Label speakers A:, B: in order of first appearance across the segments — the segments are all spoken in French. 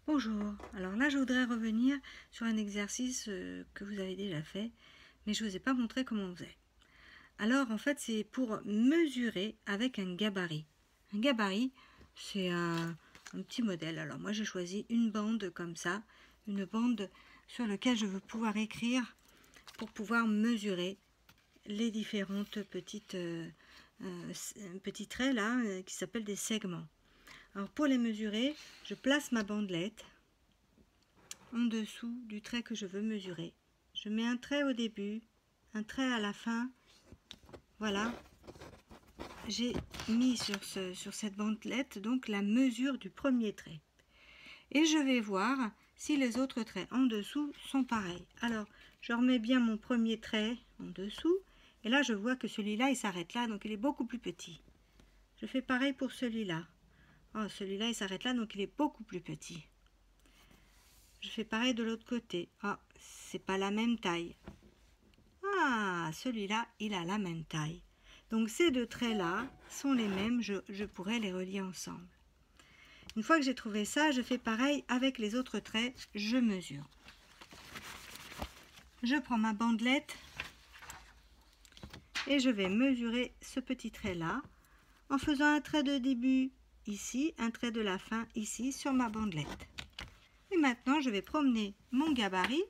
A: Bonjour, alors là je voudrais revenir sur un exercice que vous avez déjà fait, mais je ne vous ai pas montré comment on faisait. Alors en fait c'est pour mesurer avec un gabarit. Un gabarit c'est un petit modèle. Alors moi j'ai choisi une bande comme ça, une bande sur laquelle je veux pouvoir écrire pour pouvoir mesurer les différentes petits traits là qui s'appellent des segments. Alors pour les mesurer, je place ma bandelette en dessous du trait que je veux mesurer. Je mets un trait au début, un trait à la fin. Voilà, j'ai mis sur cette bandelette donc la mesure du premier trait. Et je vais voir si les autres traits en dessous sont pareils. Alors, je remets bien mon premier trait en dessous. Et là, je vois que celui-là, il s'arrête là, donc il est beaucoup plus petit. Je fais pareil pour celui-là. Oh, celui-là, il s'arrête là, donc il est beaucoup plus petit. Je fais pareil de l'autre côté. Ah, c'est pas la même taille. Ah, celui-là, il a la même taille. Donc ces deux traits-là sont les mêmes, je pourrais les relier ensemble. Une fois que j'ai trouvé ça, je fais pareil avec les autres traits, je mesure. Je prends ma bandelette et je vais mesurer ce petit trait-là en faisant un trait de début ici, un trait de la fin ici sur ma bandelette. Et maintenant, je vais promener mon gabarit,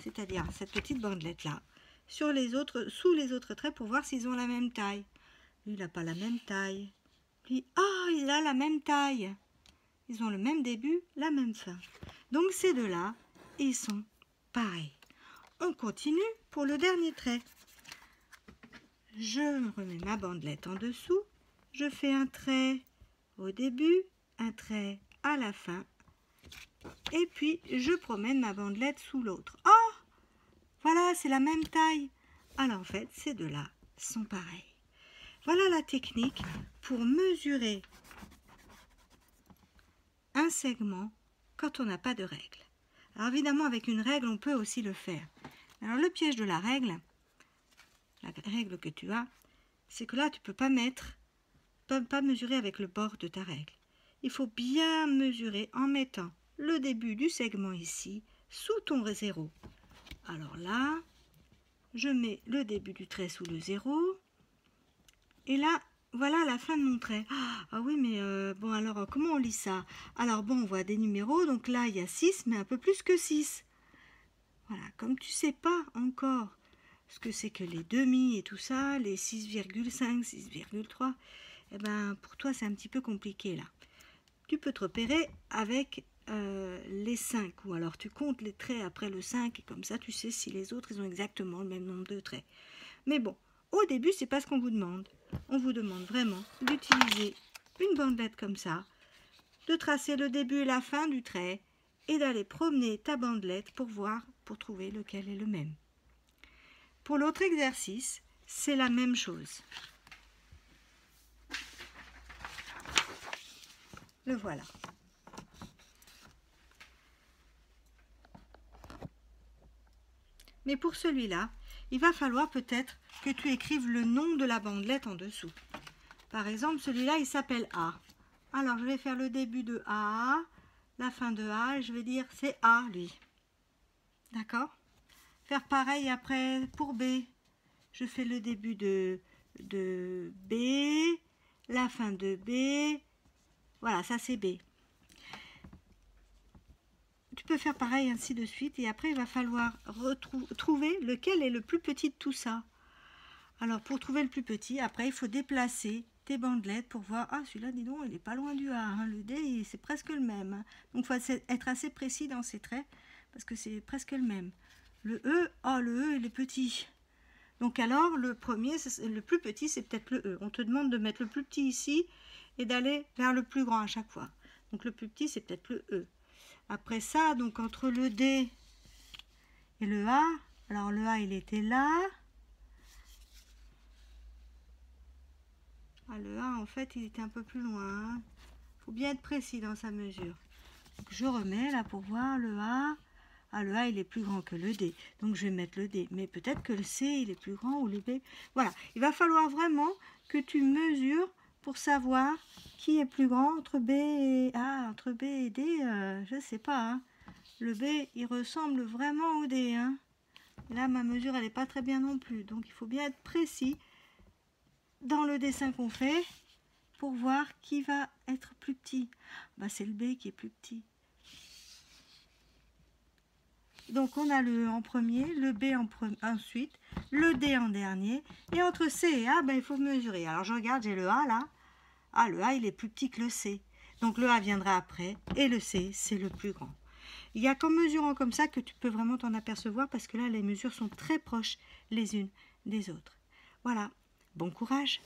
A: c'est-à-dire cette petite bandelette-là, sous les autres traits pour voir s'ils ont la même taille. Lui, il n'a pas la même taille. Lui, il a la même taille. Ils ont le même début, la même fin. Donc ces deux-là, ils sont pareils. On continue pour le dernier trait. Je remets ma bandelette en dessous. Je fais un trait au début, un trait à la fin. Et puis, je promène ma bandelette sous l'autre. Oh, voilà, c'est la même taille. Alors, en fait, ces deux-là sont pareils. Voilà la technique pour mesurer un segment quand on n'a pas de règle. Alors, évidemment, avec une règle, on peut aussi le faire. Alors, le piège de la règle que tu as, c'est que là, tu ne peux pas mesurer avec le bord de ta règle. Il faut bien mesurer en mettant le début du segment ici, sous ton zéro. Alors là, je mets le début du trait sous le zéro. Et là, voilà la fin de mon trait. Ah oui, mais bon, alors, comment on lit ça? Alors, bon, on voit des numéros. Donc là, il y a 6, mais un peu plus que 6. Voilà, comme tu ne sais pas encore ce que c'est que les demi et tout ça, les 6,5, 6,3, eh ben, pour toi, c'est un petit peu compliqué, là. Tu peux te repérer avec les 5, ou alors tu comptes les traits après le 5, et comme ça, tu sais si les autres, ils ont exactement le même nombre de traits. Mais bon, au début, c'est pas ce qu'on vous demande. On vous demande vraiment d'utiliser une bandelette comme ça, de tracer le début et la fin du trait, et d'aller promener ta bandelette pour trouver lequel est le même. Pour l'autre exercice, c'est la même chose. Le voilà. Mais pour celui-là, il va falloir peut-être que tu écrives le nom de la bandelette en dessous. Par exemple, celui-là, il s'appelle A. Alors, je vais faire le début de A, la fin de A, et je vais dire c'est A, lui. D'accord? Faire pareil après pour B. Je fais le début de B, la fin de B. Voilà, ça c'est B. Tu peux faire pareil ainsi de suite et après il va falloir trouver lequel est le plus petit de tout ça. Alors pour trouver le plus petit, après il faut déplacer tes bandelettes pour voir, ah celui-là dis donc il n'est pas loin du A, hein. Le D c'est presque le même. Hein. Donc il faut être assez précis dans ces traits parce que c'est presque le même. Le E, le E il est petit. Donc alors le premier, le plus petit c'est peut-être le E. On te demande de mettre le plus petit ici et d'aller vers le plus grand à chaque fois. Donc le plus petit c'est peut-être le E. Après ça, donc entre le D et le A, alors le A il était là. Le A en fait il était un peu plus loin. Il faut bien être précis dans sa mesure. Donc, je remets là pour voir le A. Le A il est plus grand que le D. Donc je vais mettre le D. Mais peut-être que le C il est plus grand ou le B. Voilà, il va falloir vraiment que tu mesures pour savoir qui est plus grand entre B et entre B et D, je sais pas. Hein. Le B, il ressemble vraiment au D. Hein. Là, ma mesure, elle n'est pas très bien non plus. Donc, il faut bien être précis dans le dessin qu'on fait pour voir qui va être plus petit. Bah, c'est le B qui est plus petit. Donc, on a le E en premier, le B ensuite, le D en dernier. Et entre C et A, il faut mesurer. Alors, je regarde, j'ai le A là. Ah, le A, il est plus petit que le C. Donc, le A viendra après et le C, c'est le plus grand. Il y a qu'en mesurant comme ça que tu peux vraiment t'en apercevoir parce que là, les mesures sont très proches les unes des autres. Voilà, bon courage!